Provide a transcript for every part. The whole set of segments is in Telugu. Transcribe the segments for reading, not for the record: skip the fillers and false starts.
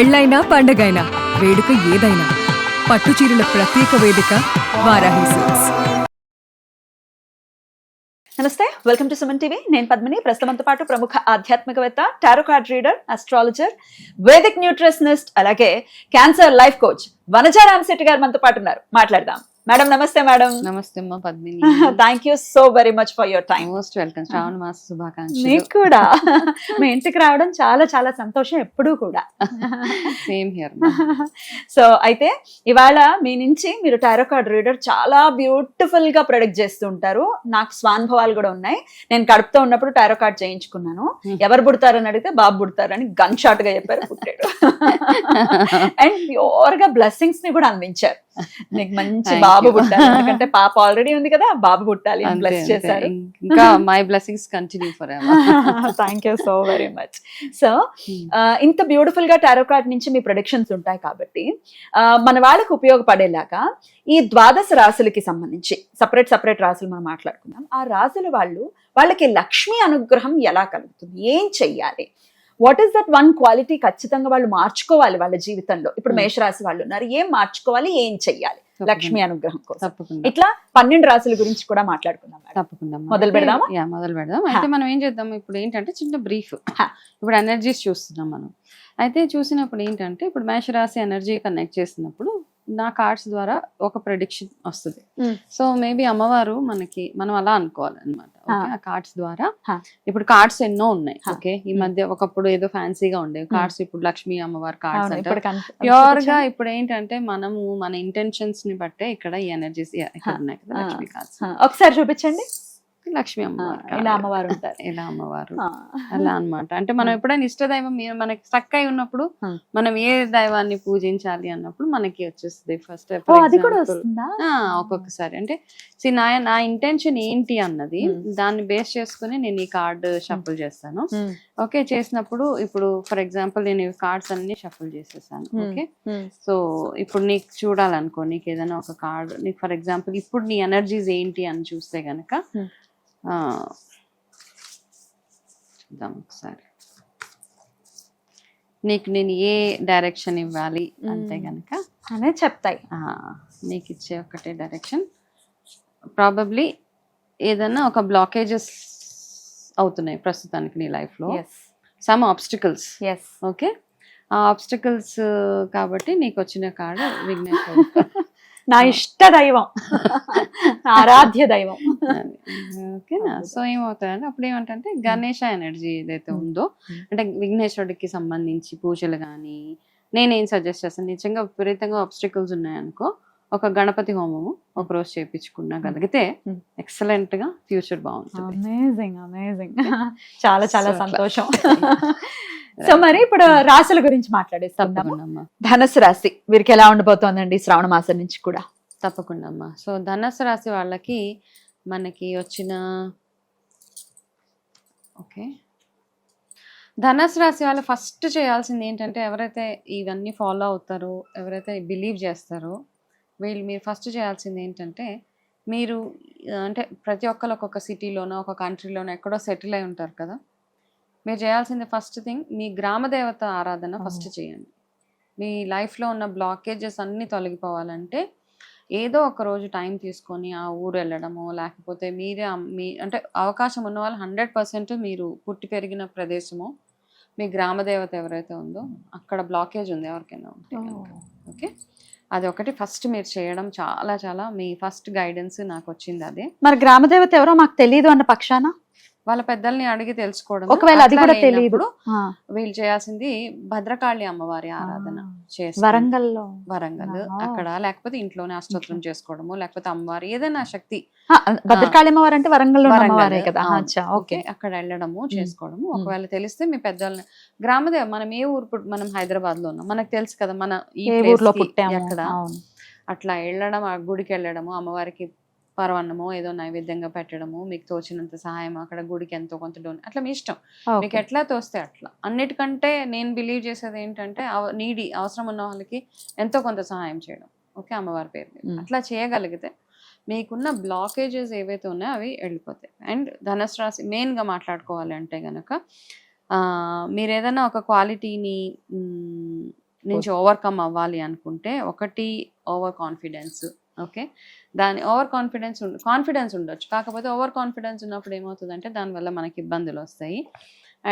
పెళ్ళైనా పండగైనా వేడుక ఏదైనా పట్టు చీరల ప్రత్యేక వేదిక వారాహి సిల్క్స్. నమస్తే, వెల్కమ్ టు సుమన్ టీవీ. నేను పద్మిని. ప్రస్తుతంతో పాటు ప్రముఖ ఆధ్యాత్మికవేత్త, tarot card reader, astrologer, Vedic nutritionist, అలాగే cancer life coach Vanaja Ramasetti garu మనతో పాటు ఉన్నారు. మాట్లాడదాం. మేడం నమస్తే. మేడం నమస్తే అమ్మా Padmini. Thank you so very much for your time. Most welcome. శ్రావణ మాస శుభాకాంక్షలు. మీకు కూడా మీ ఇంటికి రావడం చాలా చాలా సంతోషం ఎప్పుడూ కూడా. Same here. సో అయితే ఇవాళ మీ నుంచి మీరు టారో కార్డ్ రీడర్ చాలా బ్యూటిఫుల్ గా ప్రొడక్ట్ చేస్తూ ఉంటారు. నాకు స్వానుభవాలు కూడా ఉన్నాయి. నేను కడుపుతో ఉన్నప్పుడు టారో కార్డ్ చేయించుకున్నాను. ఎవరు పుడతారని అడిగితే బాబు పుడతారని గన్ షాట్ గా చెప్పారు, పుట్టాడు. అండ్ ప్యూర్ గా బ్లెస్సింగ్స్ ని కూడా అందించారు. నీకు మంచి బాబు పుట్టాలి, ఎందుకంటే పాప ఆల్రెడీ ఉంది కదా, బాబు పుట్టాలి అని బ్లెస్ చేశారు. ఇంకా my blessings continue for ever. Thank you so very much. So ఇంత బ్యూటిఫుల్ గా టారో కార్డ్ నుంచి మీ ప్రొడిక్షన్స్ ఉంటాయి కాబట్టి మన వాళ్ళకి ఉపయోగపడేలాగా ఈ ద్వాదశ రాశులకి సంబంధించి సపరేట్ రాశులు మనం మాట్లాడుకుందాం. ఆ రాశుల వాళ్ళకి లక్ష్మీ అనుగ్రహం ఎలా కలుగుతుంది, ఏం చెయ్యాలి, what is that one quality ఖచ్చితంగా వాళ్ళు మార్చుకోవాలి వాళ్ళ జీవితంలో. ఇప్పుడు మేషరాశి వాళ్ళు ఉన్నారు, ఏం మార్చుకోవాలి, ఏం చెయ్యాలి లక్ష్మీ అనుగ్రహం కోసం. ఇట్లా 12 రాశుల గురించి కూడా మాట్లాడుకుందాం. తప్పకుండా మొదలు పెడదామా? మొదలు పెడదాం. అయితే మనం ఏం చేద్దాం, ఇప్పుడు ఏంటంటే చిన్న బ్రీఫ్. ఇప్పుడు ఎనర్జీస్ చూస్తున్నాం మనం. అయితే చూసినప్పుడు ఏంటంటే ఇప్పుడు మేషరాశి ఎనర్జీ కనెక్ట్ చేసినప్పుడు నా కార్డ్స్ ద్వారా ఒక ప్రెడిక్షన్ వస్తుంది. సో మేబీ అమ్మవారు మనం అలా అనుకోవాలి అనమాట. ఆ కార్డ్స్ ద్వారా ఇప్పుడు కార్డ్స్ ఎన్నో ఉన్నాయి. ఓకే, ఈ మధ్య ఒకప్పుడు ఏదో ఫ్యాన్సీగా ఉండేవి కార్డ్స్, ఇప్పుడు లక్ష్మీ అమ్మవారి కార్డ్స్ అంటే ప్యూర్ గా ఇప్పుడు ఏంటంటే మనము మన ఇంటెన్షన్స్ ని బట్టే ఇక్కడ ఈ ఎనర్జీస్ ఇక్కడ ఉన్నాయి కదా. లక్ష్మీ కార్డ్స్ ఒకసారి చూపించండి. లక్ష్మీ అమ్మవారు, ఇలా అమ్మవారు ఉంటారు, ఇలా అమ్మవారు అలా అనమాట. అంటే మనం ఎప్పుడైనా ఇష్టదైవం మనకి స్టక్ అయి ఉన్నప్పుడు మనం ఏ దైవాన్ని పూజించాలి అన్నప్పుడు మనకి వచ్చేస్తుంది ఫస్ట్. ఒక్కొక్కసారి అంటే నా ఇంటెన్షన్ ఏంటి అన్నది దాన్ని బేస్ చేసుకుని నేను ఈ కార్డ్ షఫుల్ చేస్తాను. ఓకే, చేసినప్పుడు ఇప్పుడు ఫర్ ఎగ్జాంపుల్ నేను ఈ కార్డ్స్ అన్ని షఫుల్ చేసేసాను. ఓకే, సో ఇప్పుడు నీకు చూడాలనుకో, నీకు ఏదైనా ఒక కార్డ్, నీకు ఫర్ ఎగ్జాంపుల్ ఇప్పుడు నీ ఎనర్జీస్ ఏంటి అని చూస్తే గనక చూద్దాం ఒకసారి. నీకు నేను ఏ డైరెక్షన్ ఇవ్వాలి అంటే గనక అనే చెప్తాయి. నీకు ఇచ్చే ఒకటే డైరెక్షన్. ప్రాబబ్లీ ఏదైనా ఒక బ్లాకేజెస్ అవుతున్నాయి ప్రస్తుతానికి నీ లైఫ్ లో, సమ్ ఆబ్స్టికల్స్. ఓకే, ఆ ఆబ్స్టికల్స్ కాబట్టి నీకు వచ్చిన కార్డు విఘ్నేశ్వరుడు, నా ఇష్ట దైవం, ఆరాధ్య దైవం. ఓకేనా? సో ఏమవుతాయంటే అప్పుడు ఏమంటే గణేష ఎనర్జీ ఏదైతే ఉందో, అంటే విఘ్నేశ్వరుడికి సంబంధించి పూజలు కానీ నేనేం సజెస్ట్ చేస్తాను, నిజంగా విపరీతంగా ఆబ్స్టికల్స్ ఉన్నాయనుకో ఒక గణపతి హోమము ఒక రోజు చేయించుకున్నగలిగితే ఎక్సలెంట్ గా ఫ్యూచర్ బాగుంటుంది. అమేజింగ్ అమేజింగ్, చాలా చాలా సంతోషం. సో మరి ఇప్పుడు రాశుల గురించి మాట్లాడేస్తాం. ధనుసు రాశి వీరికి ఎలా ఉండబోతోందండి శ్రావణ మాసం నుంచి కూడా? తప్పకుండా అమ్మా. సో ధనుసు రాశి వాళ్ళకి మనకి వచ్చిన ఓకే, ధనుసు రాశి వాళ్ళు ఫస్ట్ చేయాల్సింది ఏంటంటే ఎవరైతే ఇవన్నీ ఫాలో అవుతారో, ఎవరైతే బిలీవ్ చేస్తారో మీరు ఫస్ట్ చేయాల్సింది ఏంటంటే, మీరు అంటే ప్రతి ఒక్కరు ఒక్కొక్క సిటీలోనో ఒక కంట్రీలోనో ఎక్కడో సెటిల్ అయి ఉంటారు కదా. మీరు చేయాల్సింది ఫస్ట్ థింగ్ మీ గ్రామ దేవత ఆరాధన ఫస్ట్ చేయండి. మీ లైఫ్లో ఉన్న బ్లాకేజెస్ అన్నీ తొలగిపోవాలంటే ఏదో ఒక రోజు టైం తీసుకొని ఆ ఊరు వెళ్ళడము, లేకపోతే మీరే అంటే అవకాశం ఉన్న వాళ్ళు 100% మీరు పుట్టి పెరిగిన ప్రదేశము, మీ గ్రామ దేవత ఎవరైతే ఉందో అక్కడ బ్లాకేజ్ ఉంది ఎవరికైనా ఉంటే ఓకే, అది ఒకటి ఫస్ట్ మీరు చేయడం చాలా చాలా మీ ఫస్ట్ గైడెన్స్ నాకు వచ్చింది అదే. మరి గ్రామదేవత ఎవరో మాకు తెలియదు అన్న పక్షాన వాళ్ళ పెద్దల్ని అడిగి తెలుసుకోవడం. ఒకవేళ అది కూడా తెలియదు, వీళ్ళు చేయాల్సింది భద్రకాళి అమ్మవారి ఆరాధన చేసి వరంగల్ అక్కడ, లేకపోతే ఇంట్లోనే అష్టోత్తరం చేసుకోవడము, లేకపోతే అమ్మవారి ఏదైనా శక్తి. భద్రకాళి అమ్మవారు అంటే వరంగల్ కదా, ఓకే, అక్కడ వెళ్ళడము చేసుకోవడము. ఒకవేళ తెలిస్తే మీ పెద్దల్ని గ్రామదే, మనం ఏ ఊరు, మనం హైదరాబాద్ లో ఉన్నాం, మనకు తెలుసు కదా మన ఈ ఊర్లో ఎక్కడ, అట్లా వెళ్ళడం, ఆ గుడికి వెళ్ళడము, అమ్మవారికి పరవన్నమో ఏదో నైవేద్యంగా పెట్టడము, మీకు తోచినంత సహాయం అక్కడ గుడికి ఎంతో కొంత డోన్, అట్లా మీ ఇష్టం, మీకు ఎట్లా తోస్తే అట్లా. అన్నిటికంటే నేను బిలీవ్ చేసేది ఏంటంటే అవసరం ఉన్న వాళ్ళకి ఎంతో కొంత సహాయం చేయడం. ఓకే, అమ్మవారి పేరు అట్లా చేయగలిగితే మీకున్న బ్లాకేజెస్ ఏవైతే ఉన్నాయో అవి వెళ్ళిపోతాయి. అండ్ ధనుసు రాశి మెయిన్గా మాట్లాడుకోవాలి అంటే కనుక మీరు ఏదైనా ఒక క్వాలిటీని నుంచి ఓవర్కమ్ అవ్వాలి అనుకుంటే, ఒకటి ఓవర్ కాన్ఫిడెన్స్. ఓకే, దాని ఓవర్ కాన్ఫిడెన్స్ ఉండొచ్చు, కాకపోతే ఓవర్ కాన్ఫిడెన్స్ ఉన్నప్పుడు ఏమవుతుందంటే దానివల్ల మనకి ఇబ్బందులు వస్తాయి.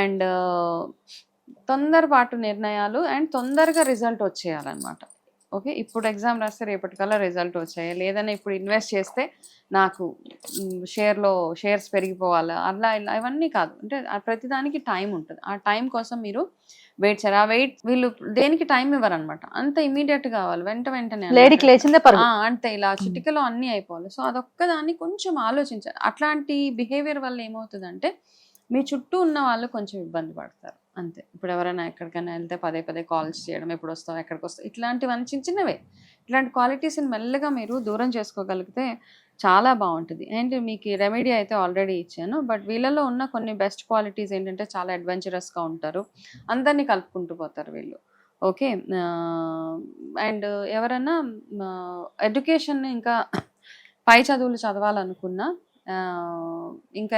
అండ్ తొందరపాటు నిర్ణయాలు అండ్ తొందరగా రిజల్ట్ వచ్చేయాలన్నమాట. ఓకే, ఇప్పుడు ఎగ్జామ్ రాస్తే రేపటికల్లా రిజల్ట్ వచ్చాయి, లేదన్నా ఇప్పుడు ఇన్వెస్ట్ చేస్తే నాకు షేర్స్ పెరిగిపోవాలి, అలా ఇలా ఇవన్నీ కాదు. అంటే ప్రతిదానికి టైం ఉంటుంది. ఆ టైం కోసం మీరు వెయిట్ చేయాలి. ఆ వెయిట్ వీళ్ళు దేనికి టైం ఇవ్వరు అనమాట, అంత ఇమీడియట్ కావాలి, వెంటనే లేడీకి లేచిందే పరుగు. అంతే, ఇలా చిటికలో అన్నీ అయిపోవాలి. సో అదొక్కదాన్ని కొంచెం ఆలోచించాలి. అట్లాంటి బిహేవియర్ వల్ల ఏమవుతుందంటే మీ చుట్టూ ఉన్న వాళ్ళు కొంచెం ఇబ్బంది పడతారు అంతే. ఇప్పుడు ఎవరైనా ఎక్కడికైనా వెళ్తే పదే పదే కాల్స్ చేయడం, ఎప్పుడు వస్తావు, ఎక్కడికి వస్తావు, ఇట్లాంటివన్నీ చిన్న చిన్నవే. ఇట్లాంటి క్వాలిటీస్ని మెల్లగా మీరు దూరం చేసుకోగలిగితే చాలా బాగుంటుంది. అండ్ మీకు రెమెడీ అయితే ఆల్రెడీ ఇచ్చాను, బట్ వీళ్ళలో ఉన్న కొన్ని బెస్ట్ క్వాలిటీస్ ఏంటంటే చాలా అడ్వెంచరస్గా ఉంటారు, అందరినీ కలుపుకుంటూ పోతారు వీళ్ళు. ఓకే, అండ్ ఎవరైనా ఎడ్యుకేషన్ ఇంకా పై చదువులు చదవాలనుకున్నా, ఇంకా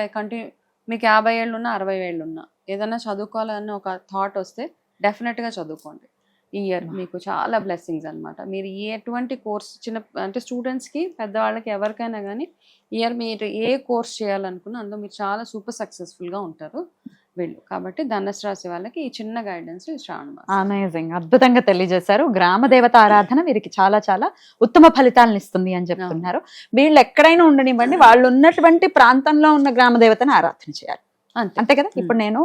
మీకు 50 ఏళ్ళున్నా 60 ఏళ్ళున్నా ఏదైనా చదువుకోవాలని ఒక థాట్ వస్తే డెఫినెట్గా చదువుకోండి. ఈ ఇయర్ మీకు చాలా బ్లెస్సింగ్స్ అనమాట. మీరు ఎటువంటి కోర్స్ అంటే స్టూడెంట్స్కి, పెద్దవాళ్ళకి, ఎవరికైనా కానీ ఇయర్ మీరు ఏ కోర్స్ చేయాలనుకున్నా అందులో మీరు చాలా సూపర్ సక్సెస్ఫుల్గా ఉంటారు వీళ్ళు. కాబట్టి ధనుసు రాశి వాళ్ళకి ఈ చిన్న గైడెన్స్ శ్రావణ మాసం. అమేజింగ్, అద్భుతంగా తెలియజేశారు. గ్రామ దేవత ఆరాధన వీరికి చాలా చాలా ఉత్తమ ఫలితాలను ఇస్తుంది అని చెప్తున్నారు. వీళ్ళు ఎక్కడైనా ఉండనివ్వండి, వాళ్ళు ఉన్నటువంటి ప్రాంతంలో ఉన్న గ్రామ దేవతను ఆరాధన చేయాలి, అంతే కదా. ఇప్పుడు నేను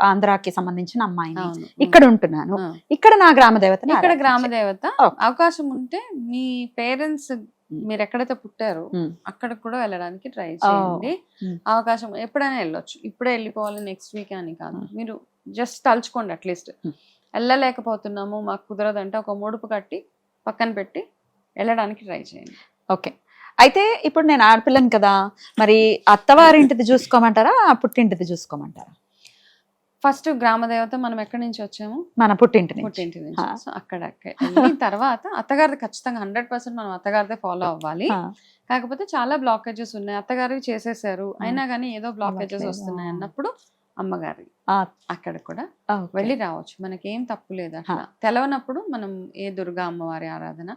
ఆంధ్రాకి సంబంధించిన అమ్మాయిని, ఇక్కడ ఉంటున్నాను, ఇక్కడ నా గ్రామ దేవత, ఇక్కడ గ్రామ దేవత అవకాశం ఉంటే మీ పేరెంట్స్ మీరు ఎక్కడైతే పుట్టారో అక్కడికి కూడా వెళ్ళడానికి ట్రై చేయండి. అవకాశం ఎప్పుడైనా వెళ్ళొచ్చు, ఇప్పుడే వెళ్ళిపోవాలి నెక్స్ట్ వీక్ అని కాదు, మీరు జస్ట్ తలుచుకోండి. అట్లీస్ట్ వెళ్ళలేకపోతున్నాము, మాకు కుదరదంటే ఒక ముడుపు కట్టి పక్కన పెట్టి వెళ్ళడానికి ట్రై చేయండి. ఓకే, అయితే ఇప్పుడు నేను ఆడపిల్లని కదా, మరి అత్తవారింటిది చూసుకోమంటారా, పుట్టింటిది చూసుకోమంటారా? ఫస్ట్ గ్రామ దేవత మనం ఎక్కడి నుంచి వచ్చాము, మన పుట్టింటి నుంచి. సో అక్కడ వెళ్ళిన తర్వాత అత్తగారిది ఖచ్చితంగా 100% మనం అత్తగారిదే ఫాలో అవ్వాలి. కాకపోతే చాలా బ్లాకేజెస్ ఉన్నాయి, అత్తగారివి చేసేసారు అయినా కానీ ఏదో బ్లాకేజెస్ వస్తున్నాయి అన్నప్పుడు అమ్మగారి అక్కడ కూడా వెళ్ళి రావచ్చు, మనకేం తప్పు లేదు. అట్లా తెలవనప్పుడు మనం ఏ దుర్గా అమ్మవారి ఆరాధన,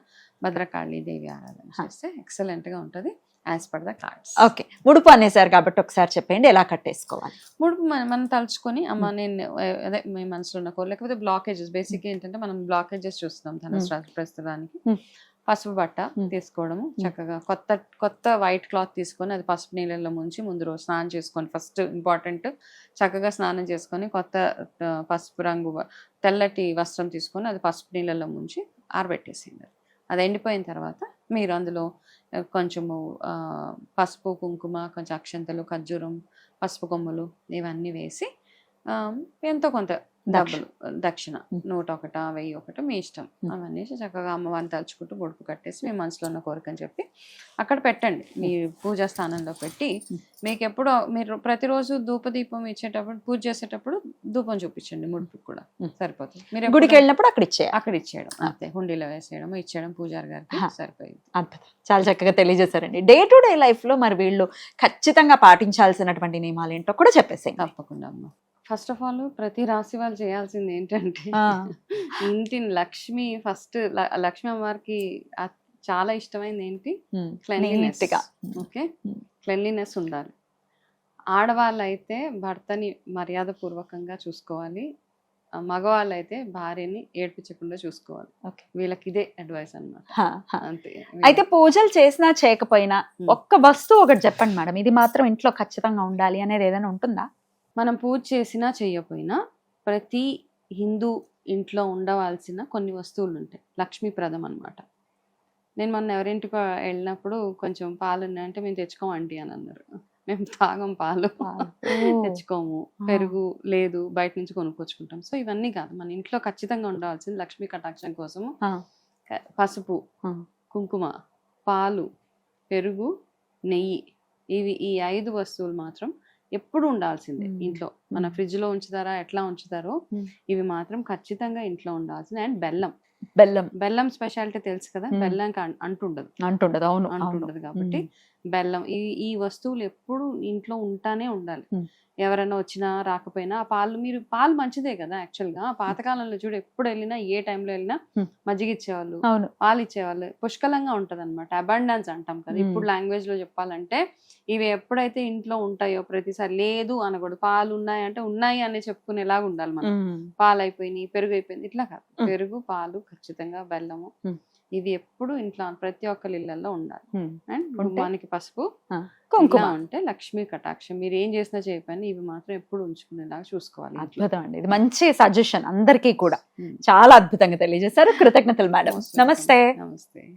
భద్రకాళి దేవి ఆరాధన చేస్తే ఎక్సలెంట్ గా ఉంటది as per the cards. Okay, ముడుపు అనేసారు కాబట్టి ఒకసారి చెప్పండి ఎలా కట్టేసుకోవాలి. ముడుపు మనం తలుచుకొని, అమ్మ నేను అదే మీ మనసులో ఉన్న కోరు, లేకపోతే బ్లాకేజెస్. బేసిక్ ఏంటంటే మనం బ్లాకేజెస్ చూస్తున్నాం ధనుసు రాశి ప్రస్తుతానికి. పసుపు బట్ట తీసుకోవడము, చక్కగా కొత్త వైట్ క్లాత్ తీసుకొని అది పసుపు నీళ్ళల్లో ముంచి ముందు రోజు స్నానం చేసుకొని, ఫస్ట్ ఇంపార్టెంట్, చక్కగా స్నానం చేసుకొని కొత్త పసుపు రంగు తెల్లటి వస్త్రం తీసుకొని అది పసుపు నీళ్ళల్లో ముంచి ఆరబెట్టేసింది. అది ఎండిపోయిన తర్వాత మీరు అందులో కొంచెము పసుపు, కుంకుమ, కొంచెం అక్షంతలు, ఖర్జూరం, పసుపు కొమ్ములు ఇవన్నీ వేసి ఎంతో కొంత డబ్బులు దక్షిణ 101, 1001 మీ ఇష్టం, అవన్నీ చక్కగా అమ్మవారిని తలుచుకుంటూ ముడుపు కట్టేసి మీ మనసులో ఉన్న కోరికని చెప్పి అక్కడ పెట్టండి. మీ పూజా స్థానంలో పెట్టి మీకు ఎప్పుడు మీరు ప్రతిరోజు ధూపదీపం ఇచ్చేటప్పుడు, పూజ చేసేటప్పుడు ధూపం చూపించండి, ముడుపు కూడా సరిపోతుంది. మీరు గుడికి వెళ్ళినప్పుడు అక్కడ ఇచ్చేయడం అంతే, హుండీలో వేసేయడం, ఇచ్చేయడం పూజారి గారికి సరిపోయింది. అద్భుతం, చాలా చక్కగా తెలియజేశారండి. డే టు డే లైఫ్ లో మరి వీళ్ళు ఖచ్చితంగా పాటించాల్సినటువంటి నియమాలు ఏంటో కూడా చెప్పేసాయి. తప్పకుండా అమ్మ. ఫస్ట్ ఆఫ్ ఆల్ ప్రతి రాశి వాళ్ళు చేయాల్సింది ఏంటంటే ఇంటిని లక్ష్మీ అమ్మవారికి చాలా ఇష్టమైంది ఏంటి, క్లెన్లీనెస్. ఓకే, క్లెన్లీనెస్ ఉండాలి. ఆడవాళ్ళు అయితే భర్తని మర్యాద పూర్వకంగా చూసుకోవాలి, మగవాళ్ళు అయితే భార్యని ఏడ్పించకుండా చూసుకోవాలి. వీళ్ళకి ఇదే అడ్వైస్ అన్నమాట. అంతే. అయితే పూజలు చేసినా చేయకపోయినా ఒక్క వస్తువు ఒకటి చెప్పండి మేడం, ఇది మాత్రం ఇంట్లో ఖచ్చితంగా ఉండాలి అనేది ఏదైనా ఉంటుందా? మనం పూజ చేసినా చేయకపోయినా ప్రతి హిందూ ఇంట్లో ఉండవలసిన కొన్ని వస్తువులు ఉంటాయి, లక్ష్మీప్రదం అనమాట. నేను మొన్న ఎవరింటికి వెళ్ళినప్పుడు కొంచెం పాలు ఉన్నాయంటే మేము తెచ్చుకోమండి అని అన్నారు. మేము తాగం పాలు, తెచ్చుకోము, పెరుగు లేదు, బయట నుంచి కొనుక్కొచ్చుకుంటాం. సో ఇవన్నీ కాదు, మన ఇంట్లో ఖచ్చితంగా ఉండవలసింది లక్ష్మీ కటాక్షం కోసము పసుపు, కుంకుమ, పాలు, పెరుగు, నెయ్యి, ఈ 5 వస్తువులు మాత్రం ఎప్పుడు ఉండాల్సిందే ఇంట్లో. మన ఫ్రిడ్జ్ లో ఉంచుతారా, ఎట్లా ఉంచుతారో ఇవి మాత్రం ఖచ్చితంగా ఇంట్లో ఉండాల్సిందే. అండ్ బెల్లం, బెల్లం బెల్లం స్పెషాలిటీ తెలుసు కదా, మ్మ్. బెల్లంకి అంటుండదు. అంటుండదు. అవును, అవును. అంటుండదు కాబట్టి బెల్లం ఈ వస్తువులు ఎప్పుడు ఇంట్లో ఉంటానే ఉండాలి. మ్మ్. ఎవరైనా వచ్చినా రాకపోయినా ఆ పాలు మంచిదే కదా యాక్చువల్ గా. పాతకాలంలో చూడు, ఎప్పుడు వెళ్ళినా ఏ టైంలో వెళ్ళినా మ్మ్. మజ్జిగ ఇచ్చేవాళ్ళు, అవును. పాలు ఇచ్చేవాళ్ళు. పుష్కలంగా ఉంటది అనమాట. అబండెన్స్ అంటాం కదా ఇప్పుడు మ్మ్. లాంగ్వేజ్ లో చెప్పాలంటే. ఇవి ఎప్పుడైతే ఇంట్లో ఉంటాయో ప్రతిసారి లేదు అనకూడదు. పాలు ఉన్నాయి అంటే ఉన్నాయి అని చెప్పుకునేలాగా ఉండాలి మనం. మ్మ్. పాలు అయిపోయినాయి, పెరుగు అయిపోయింది, ఇట్లా కాదు. మ్మ్. పెరుగు, పాలు, ఖచ్చితంగా బెల్లము, మ్మ్. ఇది ఎప్పుడు ఇంట్లో ప్రతి ఒక్కరి ఇళ్లలో ఉండాలి. మ్మ్. అండ్ ఉంటే? గుమ్మానికి పసుపు, కుంకుమ. ఇలా ఉంటే లక్ష్మీ కటాక్షం. మీరు ఏం చేసినా చేయకపోయినా ఇవి మాత్రం ఎప్పుడు ఉంచుకునేలాగా చూసుకోవాలి ఇంట్లో. అద్భుతం అండి, ఇది మంచి సజెషన్ అందరికీ కూడా. మ్మ్. చాలా అద్భుతంగా తెలియజేశారు. కృతజ్ఞతలు మేడం. Most welcome. నమస్తే. నమస్తే.